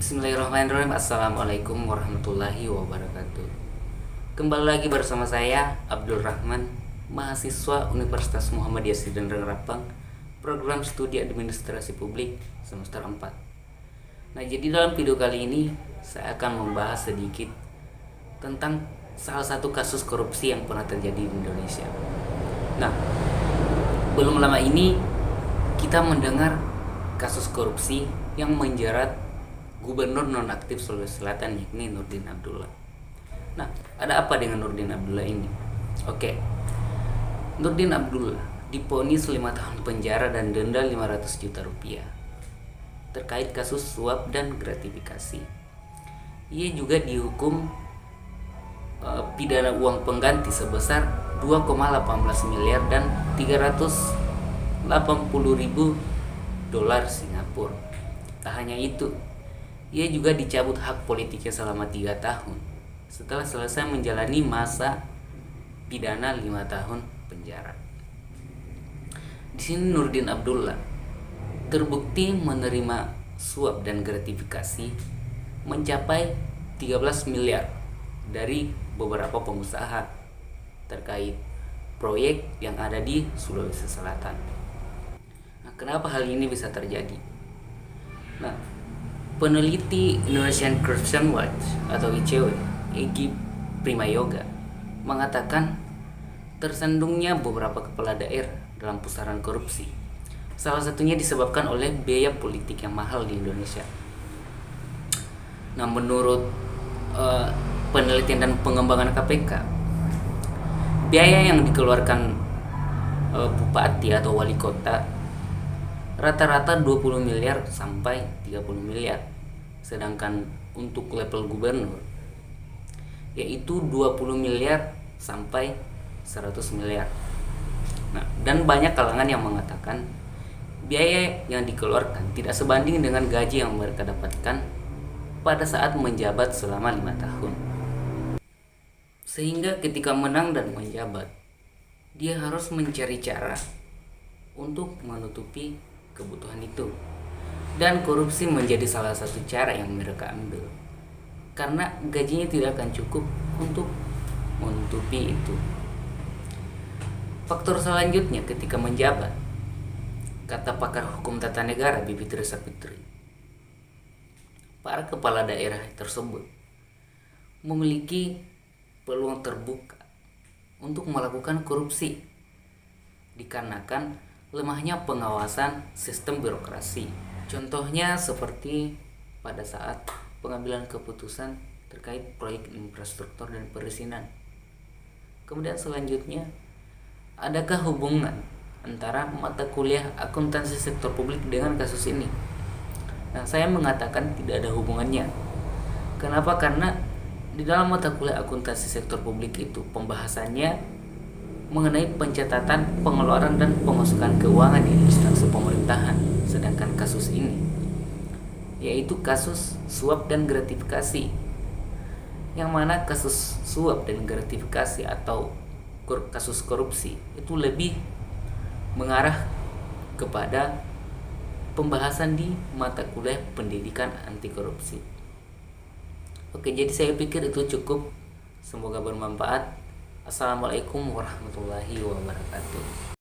Bismillahirrahmanirrahim. Assalamualaikum warahmatullahi wabarakatuh. Kembali lagi bersama saya Abdul Rahman, mahasiswa Universitas Muhammadiyah Sidenreng Rapang, program studi administrasi publik semester 4. Nah, jadi dalam video kali ini saya akan membahas sedikit tentang salah satu kasus korupsi yang pernah terjadi di Indonesia. Nah, belum lama ini kita mendengar kasus korupsi yang menjerat Gubernur nonaktif Sulawesi Selatan, yakni Nurdin Abdullah. Nah, ada apa dengan Nurdin Abdullah ini? Oke, Nurdin Abdullah divonis 5 tahun penjara dan denda 500 juta rupiah terkait kasus suap dan gratifikasi. Ia juga dihukum pidana uang pengganti sebesar 2,18 miliar dan 380.000 dolar Singapura. Tak hanya itu, ia juga dicabut hak politiknya selama 3 tahun setelah selesai menjalani masa pidana 5 tahun penjara. Di sini Nurdin Abdullah terbukti menerima suap dan gratifikasi mencapai 13 miliar dari beberapa pengusaha terkait proyek yang ada di Sulawesi Selatan. Nah, kenapa hal ini bisa terjadi? Nah, peneliti Indonesian Corruption Watch atau ICW, Egy Primayoga, mengatakan tersandungnya beberapa kepala daerah dalam pusaran korupsi. Salah satunya disebabkan oleh biaya politik yang mahal di Indonesia. Nah, menurut penelitian dan pengembangan KPK, biaya yang dikeluarkan bupati atau wali kota rata-rata 20 miliar sampai 30 miliar. Sedangkan untuk level gubernur yaitu 20 miliar sampai 100 miliar. Nah, dan banyak kalangan yang mengatakan biaya yang dikeluarkan tidak sebanding dengan gaji yang mereka dapatkan pada saat menjabat selama 5 tahun. Sehingga ketika menang dan menjabat, dia harus mencari cara untuk menutupi kebutuhan itu. Dan korupsi menjadi salah satu cara yang mereka ambil, karena gajinya tidak akan cukup untuk menutupi itu. Faktor selanjutnya ketika menjabat, kata pakar hukum tata negara Bivitri Sapitri, para kepala daerah tersebut memiliki peluang terbuka untuk melakukan korupsi dikarenakan lemahnya pengawasan sistem birokrasi. Contohnya seperti pada saat pengambilan keputusan terkait proyek infrastruktur dan perizinan. Kemudian selanjutnya, adakah hubungan antara mata kuliah akuntansi sektor publik dengan kasus ini? Nah, saya mengatakan tidak ada hubungannya. Kenapa? Karena di dalam mata kuliah akuntansi sektor publik itu pembahasannya mengenai pencatatan, pengeluaran, dan pemasukan keuangan di instansi pemerintahan. Sedangkan kasus ini yaitu kasus suap dan gratifikasi, yang mana kasus suap dan gratifikasi atau kasus korupsi itu lebih mengarah kepada pembahasan di mata kuliah pendidikan anti korupsi. Oke, jadi saya pikir itu cukup. Semoga bermanfaat. Assalamualaikum warahmatullahi wabarakatuh.